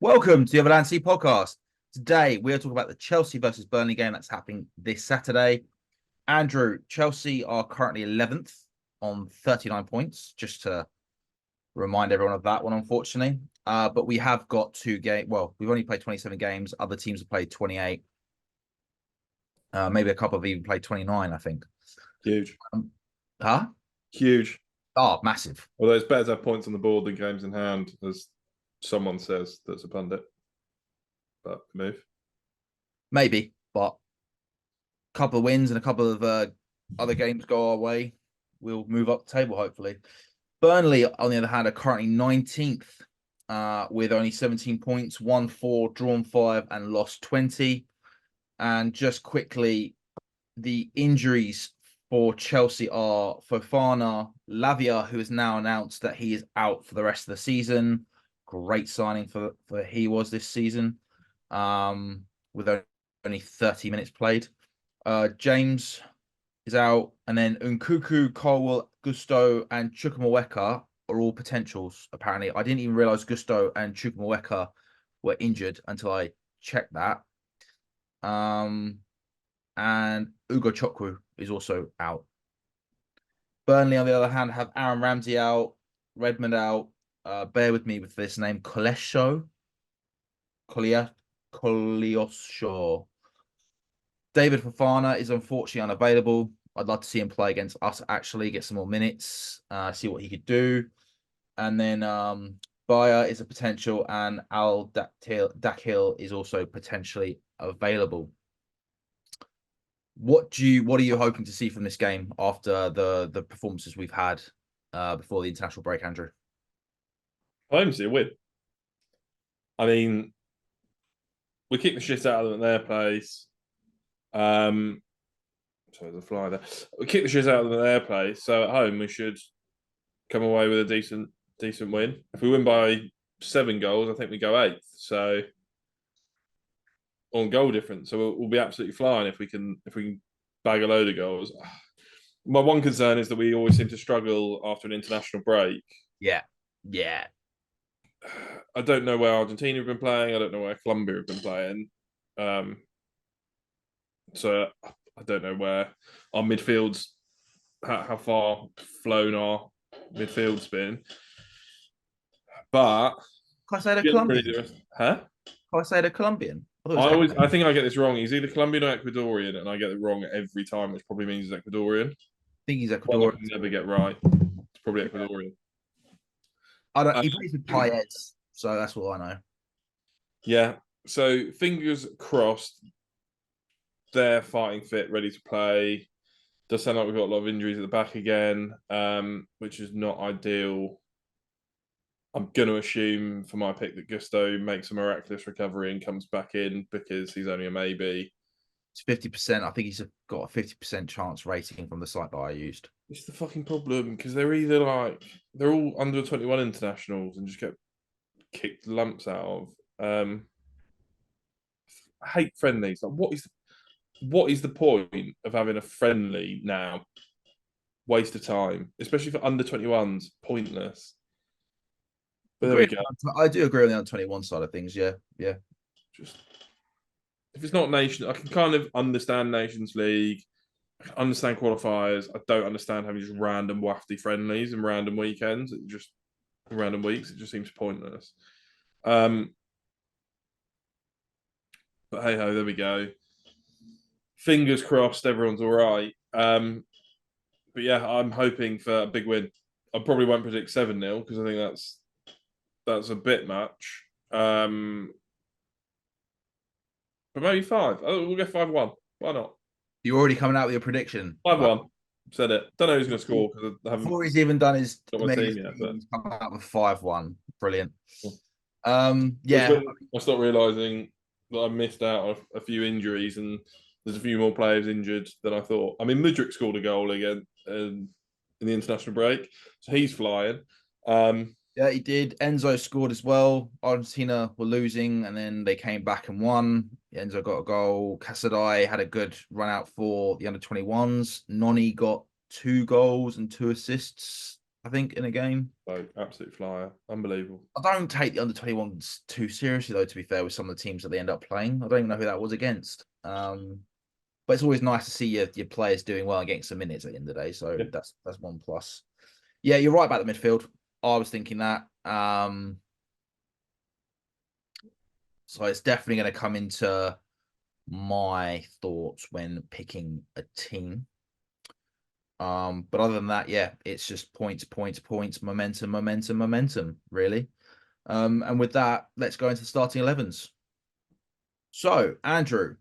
Welcome to the Avalanche podcast. Today we are talking about the Chelsea versus Burnley game that's happening this Saturday. Andrew, Chelsea are currently 11th on 39 points, just to remind everyone of that one, unfortunately. But we have got two games. Well, we've only played 27 games. Other teams have played 28. Maybe a couple have even played 29, I think. Huge. Huh? Huge. Oh, massive. Although it's better to have points on the board than games in hand, as someone says that's a pundit. But move. Maybe, but a couple of wins and a couple of other games go our way. We'll move up the table, hopefully. Burnley, on the other hand, are currently 19th with only 17 points, won 4, drawn 5, and lost 20. And just quickly, the injuries for Chelsea are Fofana, Lavia, who has now announced that he is out for the rest of the season. Great signing for he was this season, with only 30 minutes played. James is out, and then Nkuku, Colwell, Gusto, and Chukwuemeka are all potentials, apparently. I didn't even realize Gusto and Chukwuemeka were injured until I checked that. And Ugo Chokwu is also out. Burnley, on the other hand, have Aaron Ramsey out, Redmond out. Bear with me with this name, Kolesho. Koliosho. David Fofana is unfortunately unavailable. I'd like to see him play against us, actually, get some more minutes, see what he could do. And then Bayer is a potential, and Al Dakhil is also potentially available. What are you hoping to see from this game after the performances we've had before the international break, Andrew? I see a win. I mean, we kicked the shit out of them at their place. Sorry, there's a fly there. We kicked the shit out of them at their place, so at home we should come away with a decent win. If we win by 7 goals, I think we go 8th. So on goal difference, so we'll be absolutely flying if we can bag a load of goals. My one concern is that we always seem to struggle after an international break. Yeah. I don't know where Argentina have been playing. I don't know where Colombia have been playing. So I don't know where our midfields, how far flown our midfield's been. But can I say the Colombian? Huh? Can I say the Colombian? I think I get this wrong. He's either Colombian or Ecuadorian, and I get it wrong every time, which probably means he's Ecuadorian. I think he's One I Ecuadorian. can never get right. It's probably Ecuadorian. He plays with Paez, so that's all I know. Yeah. So fingers crossed they're fighting fit, ready to play. Does sound like we've got a lot of injuries at the back again, which is not ideal. I'm going to assume for my pick that Gusto makes a miraculous recovery and comes back in because he's only a maybe. It's 50%. I think he's got a 50% chance rating from the site that I used. It's the fucking problem because they're either they're all under 21 internationals and just get kicked lumps out of. I hate friendlies. Like, what is the point of having a friendly now? Waste of time, especially for under 21s. Pointless. But there we go. I do agree on the under 21 side of things. Yeah. Just if it's not nation, I can kind of understand Nations League. I can understand qualifiers. I don't understand having just random wafty friendlies and random weekends. Random weeks. It just seems pointless. But hey ho, there we go. Fingers crossed, everyone's all right. But yeah, I'm hoping for a big win. I probably won't predict 7-0 because I think that's a bit much. But maybe 5. We'll go 5-1. Why not? You're already coming out with your prediction. 5-1. Said it. Don't know who's going to score because I haven't. Before he's even done his team yet, but he's come out with 5-1. Brilliant. Yeah. I start realizing that I missed out on a few injuries and there's a few more players injured than I thought. I mean, Mudryk scored a goal again in the international break, so he's flying. Yeah, he did. Enzo scored as well. Argentina were losing, and then they came back and won. Enzo got a goal. Casadei had a good run out for the under-21s. Noni got 2 goals and 2 assists. I think, in a game. So absolute flyer, unbelievable. I don't take the under 21s too seriously, though, to be fair, with some of the teams that they end up playing. I don't even know who that was against. But it's always nice to see your players doing well and getting some minutes at the end of the day. So Yeah. that's one plus. Yeah, you're right about the midfield. I was thinking that. So it's definitely going to come into my thoughts when picking a team. But other than that, yeah, it's just points, points, points, momentum, momentum, momentum, really. And with that, let's go into the starting 11s. So, Andrew,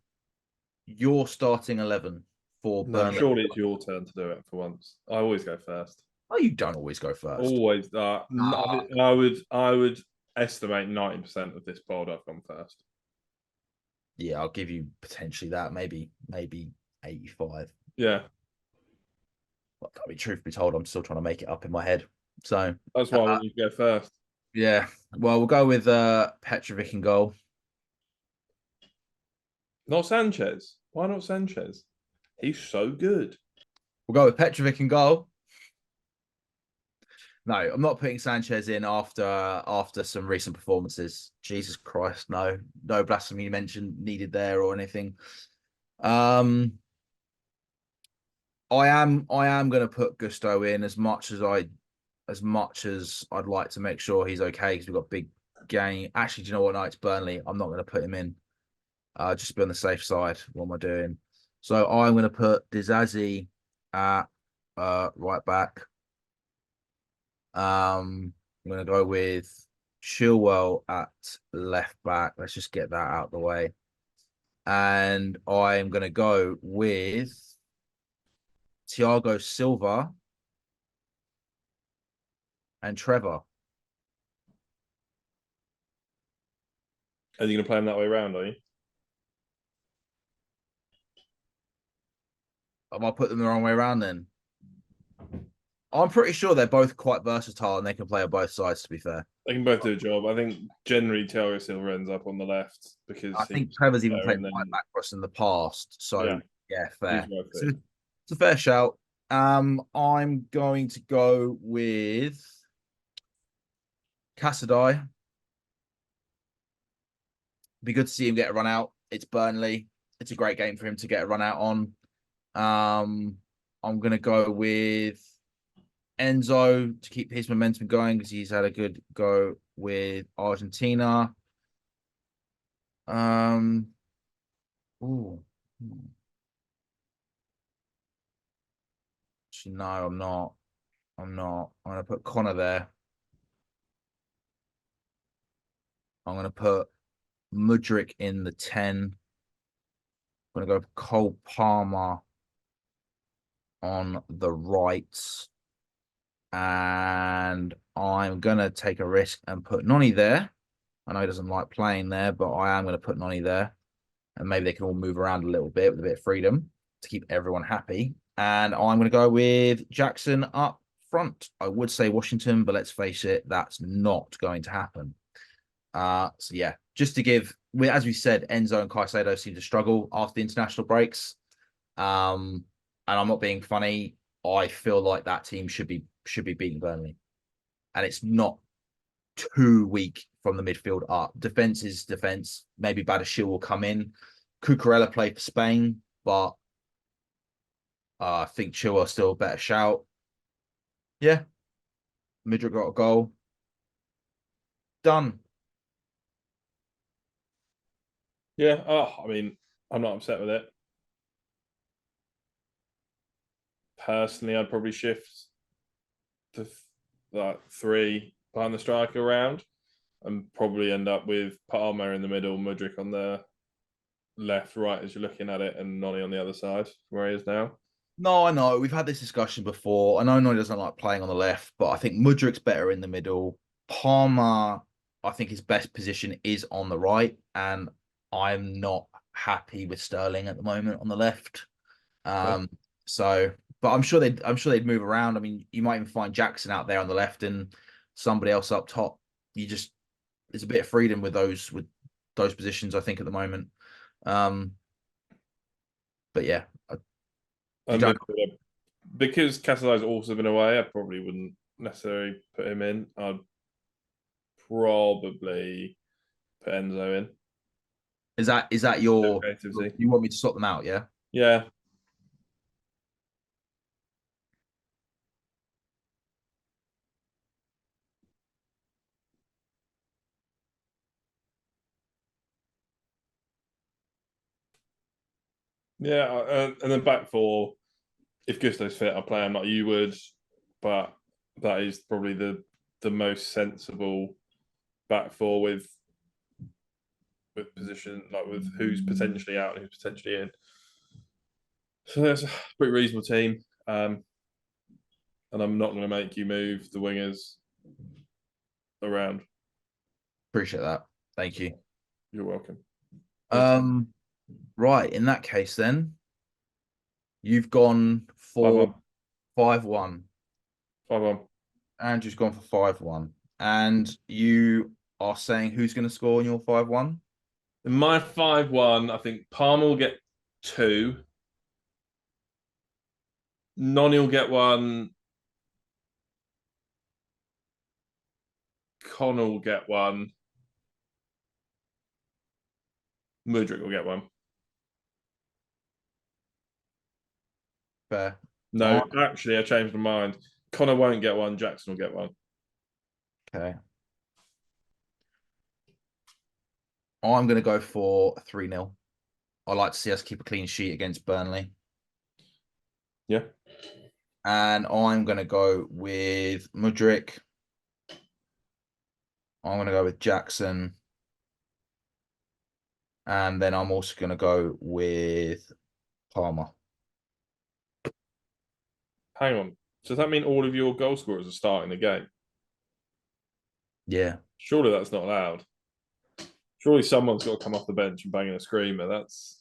your starting 11 for No, Burnley. surely it's your turn to do it for once. I always go first. Oh, you don't always go first. Always. Ah, I would estimate 90% of this pod I've gone first. yeah, I'll give you potentially that, maybe 85. Yeah, But I mean, truth be told, I'm still trying to make it up in my head. So, that's uh, why I want you to go first. yeah, well, we'll go with Petrovic in goal. Not Sanchez. Why not Sanchez? He's so good. We'll go with Petrovic in goal. No, I'm not putting Sanchez in after some recent performances. Jesus Christ, no blasphemy mentioned needed there or anything. Um, I am going to put Gusto in as much as I'd like to make sure he's okay because we've got big game. Actually, do you know what? No, it's Burnley. I'm not going to put him in. Just to be on the safe side. What am I doing? So I'm going to put Dizazi at right back. I'm going to go with Chilwell at left back. Let's just get that out of the way. And I'm going to go with Thiago Silva and Trevor. Are you going to play him that way around, are you? Am I put them the wrong way around then? I'm pretty sure they're both quite versatile and they can play on both sides, to be fair. They can both do a job. I think generally Thiago Silva ends up on the left I because he's think Trevor's even there, played and right then back for us in the past. yeah, So, yeah, he's fair. well So, fitted. it's a fair shout. I'm going to go with Casadei. Be good to see him get a run out. It's Burnley. It's a great game for him to get a run out on. I'm going to go with Enzo to keep his momentum going because he's had a good go with Argentina. Ooh. Actually, no, I'm not. I'm not. I'm going to put Connor there. I'm going to put Mudrick in the 10. I'm going to go Cole Palmer on the right. And I'm going to take a risk and put Noni there. I know he doesn't like playing there, but I am going to put Noni there. And maybe they can all move around a little bit with a bit of freedom to keep everyone happy. And I'm going to go with Jackson up front. I would say Washington, but let's face it, that's not going to happen. So yeah, just to give, as we said, Enzo and Caicedo seem to struggle after the international breaks. And I'm not being funny. I feel like that team should be beating Burnley, and it's not too weak from the midfield up. Defense is defense. Maybe Badashil will come in. Cucurella played for Spain, but I think Chilwell still a better shout. Yeah, Midrick got a goal. Done. Yeah. Oh, I mean, I'm not upset with it. Personally, I'd probably shift the like three behind the striker around and probably end up with Palmer in the middle, Mudrick on the left, right as you're looking at it, and Noni on the other side where he is now. No, I know. We've had this discussion before. I know Noni doesn't like playing on the left, but I think Mudrick's better in the middle. Palmer, I think his best position is on the right, and I'm not happy with Sterling at the moment on the left. Okay. Um, so, but I'm sure they'd move around. I mean, you might even find Jackson out there on the left and somebody else up top. You just there's a bit of freedom with those positions, I think, at the moment. Um, but yeah, you And don't. because Castell's also been away, I probably wouldn't necessarily put him in. I'd probably put Enzo in. Is that Bit of your creativity. you want me to sort them out, yeah? Yeah. Yeah, and then back four. If Gusto's fit, I'll play him like you would, but that is probably the most sensible back four with position, like with who's potentially out and who's potentially in. So that's a pretty reasonable team. And I'm not going to make you move the wingers around. Appreciate that. Thank you. You're welcome. Um, right, in that case then, you've gone Five for on. 5-1. 5-1. Andrew's gone for 5-1. And you are saying who's going to score in your 5-1? In my 5-1, I think Palmer will get two. Noni will get one. Connor will get one. Mudrick will get one. Fair. No, Oh, actually, I changed my mind. Connor won't get one. Jackson will get one. okay. I'm going to go for 3-0. I like to see us keep a clean sheet against Burnley. Yeah. And I'm going to go with Mudrick. I'm going to go with Jackson. And then I'm also going to go with Palmer. Hang on. Does that mean all of your goal scorers are starting the game? Yeah. Surely that's not allowed. Surely someone's got to come off the bench and bang in a screamer. That's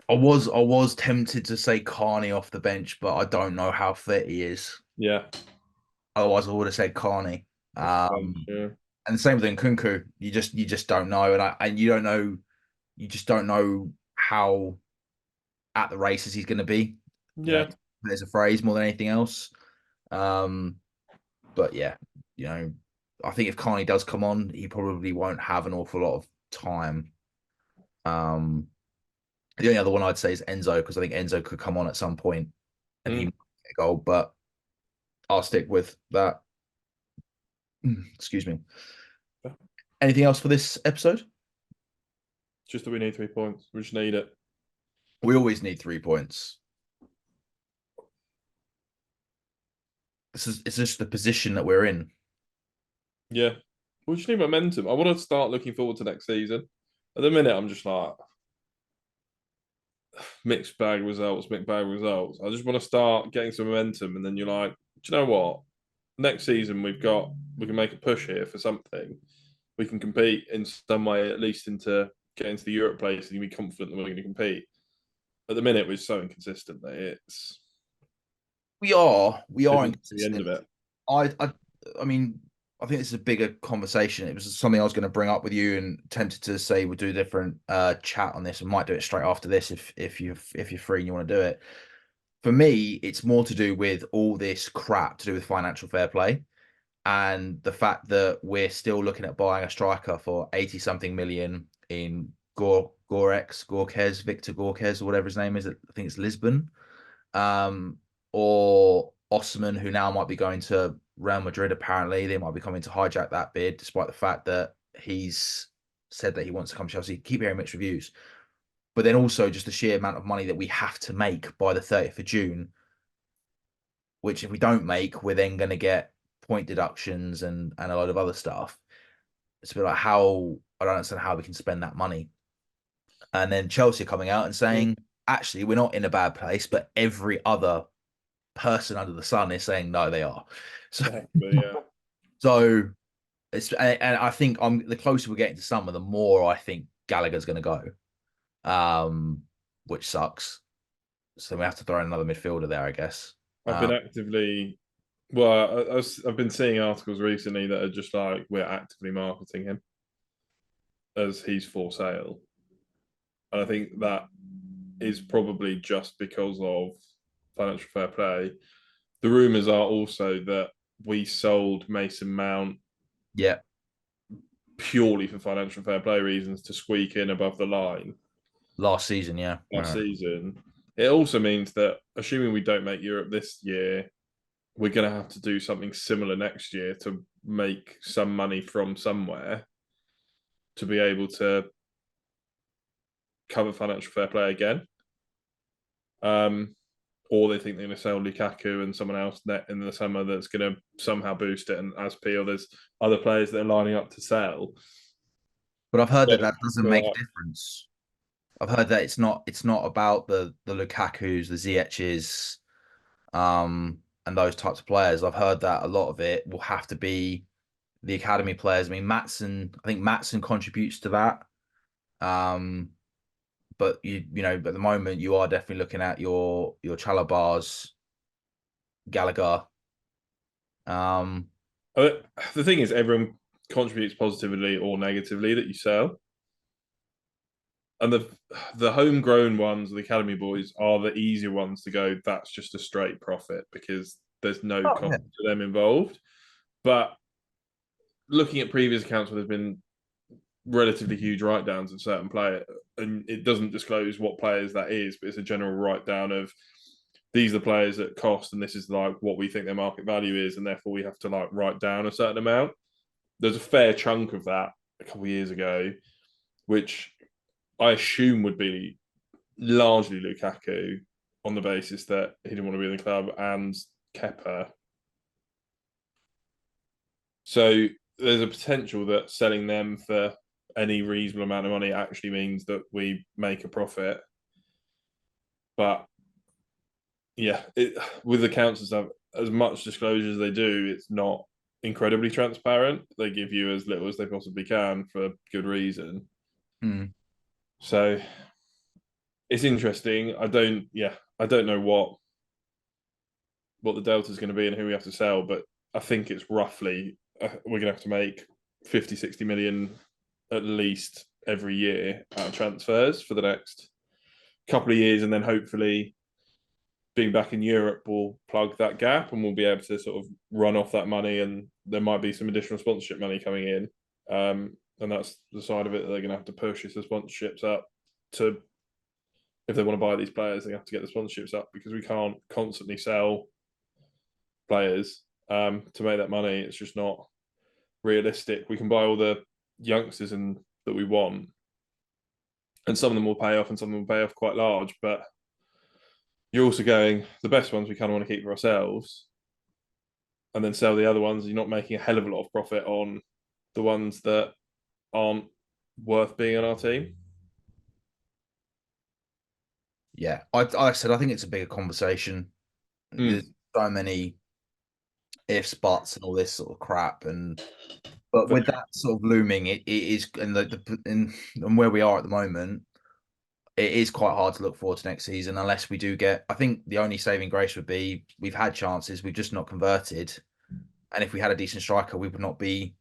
I was tempted to say Carney off the bench, but I don't know how fit he is. yeah. Otherwise, I would have said Carney. I suppose, yeah. And the same with Nkunku. You just don't know, and you don't know. You just don't know how at the races he's going to be. You know, Yeah. there's a phrase more than anything else. Um, but yeah, I think if Carney does come on, he probably won't have an awful lot of time. Um, the only other one I'd say is Enzo because I think Enzo could come on at some point and he Mm. might get a goal, but I'll stick with that. Excuse me. Anything else for this episode? Just that we need 3 points. We just need it. We always need 3 points. It's just the position that we're in. Yeah. We just need momentum. I want to start looking forward to next season. At the minute, I'm just like mixed bag results, mixed bag results. I just want to start getting some momentum, and then you're like, do you know what? Next season we can make a push here for something. We can compete in some way, at least into get into the Europe place, and you be confident that we're going to compete. At the minute, we're so inconsistent that We are it's the end inconsistent. of it. I I I mean, I think this is a bigger conversation. It was something I was going to bring up with you and tempted to say we'll do a different chat on this. We might do it straight after this if you're free and you want to do it. For me, it's more to do with all this crap to do with financial fair play and the fact that we're still looking at buying a striker for 80 something million in Victor Gorkes, or whatever his name is. I think it's Lisbon. Um, or Osman, who now might be going to Real Madrid. Apparently, they might be coming to hijack that bid, despite the fact that he's said that he wants to come to Chelsea. Keep hearing mixed reviews, but then also just the sheer amount of money that we have to make by the 30th of June, which if we don't make, we're then going to get point deductions and a lot of other stuff. It's a bit like how I don't understand how we can spend that money. And then Chelsea coming out and Mm. saying, actually, we're not in a bad place, but every other person under the sun is saying no, they are. So, Exactly, yeah. so and I think I'm the closer we're getting to summer, the more I think Gallagher's going to go, which sucks. So we have to throw in another midfielder there, I guess. I've been actively, well, I've been seeing articles recently that are just like we're actively marketing him as he's for sale, and I think that is probably just because of financial fair play. The rumours are also that we sold Mason Mount Yeah, purely for financial fair play reasons to squeak in above the line last season. Yeah, last season. It also means that, assuming we don't make Europe this year, we're going to have to do something similar next year to make some money from somewhere to be able to cover financial fair play again. Um, or they think they're going to sell Lukaku and someone else net in the summer that's going to somehow boost it. And as Peel, there's other players that are lining up to sell. but I've heard that So, that doesn't make a difference. I've heard that it's not about the Lukaku's, the Ziyech's, and those types of players. I've heard that a lot of it will have to be the academy players. I mean, I think Matson contributes to that. Um, but at the moment you are definitely looking at your Chalobahs, Gallagher. Um, the thing is, everyone contributes positively or negatively that you sell. And the homegrown ones, the academy boys, are the easier ones to go. That's just a straight profit because there's no oh cost yeah. to them involved. But looking at previous accounts where there's been relatively huge write downs of certain players, and it doesn't disclose what players that is, but it's a general write down of these are the players at cost, and this is like what we think their market value is, and therefore we have to like write down a certain amount. There's a fair chunk of that a couple of years ago, which I assume would be largely Lukaku on the basis that he didn't want to be in the club and Kepa. So there's a potential that selling them for any reasonable amount of money actually means that we make a profit. But yeah, with accounts and stuff, as much disclosure as they do, it's not incredibly transparent. They give you as little as they possibly can for good reason. Mm. So it's interesting. I don't know what the delta is going to be and who we have to sell, but I think it's roughly we're going to have to make 50, 60 million at least every year out of transfers for the next couple of years, and then hopefully being back in Europe will plug that gap and we'll be able to sort of run off that money, and there might be some additional sponsorship money coming in. And that's the side of it that they're going to have to push is the sponsorships up to, if they want to buy these players, they have to get the sponsorships up because we can't constantly sell players to make that money. It's just not realistic. We can buy all the youngsters and that we want, and some of them will pay off, and some of them will pay off quite large. But you're also going the best ones we kind of want to keep for ourselves, and then sell the other ones. You're not making a hell of a lot of profit on the ones that aren't worth being on our team. Yeah, I said I think it's a bigger conversation. There's Mm. so many ifs, buts, and all this sort of crap, but with that sort of looming, it is, and and where we are at the moment, it is quite hard to look forward to next season unless we do get. I think the only saving grace would be we've had chances, we've just not converted, and if we had a decent striker, we would not be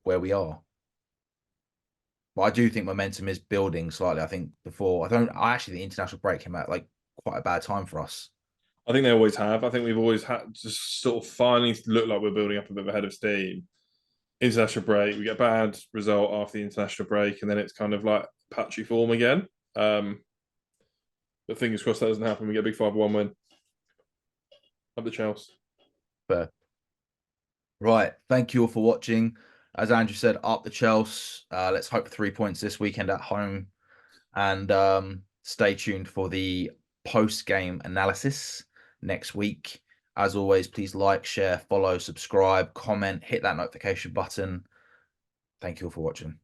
where we are. But I do think momentum is building slightly. I think before I actually think the international break came out like quite a bad time for us. I think they always have. I think we've always had just sort of finally look like we're building up a bit of a head of steam. International break, we get a bad result after the international break, and then it's kind of like patchy form again. But fingers crossed that doesn't happen. We get a big 5-1 win up the Chelsea. But right, thank you all for watching. As Andrew said, up the Chelsea. Let's hope for 3 points this weekend at home, and stay tuned for the post-game analysis next week. As always, please like, share, follow, subscribe, comment, hit that notification button. Thank you all for watching.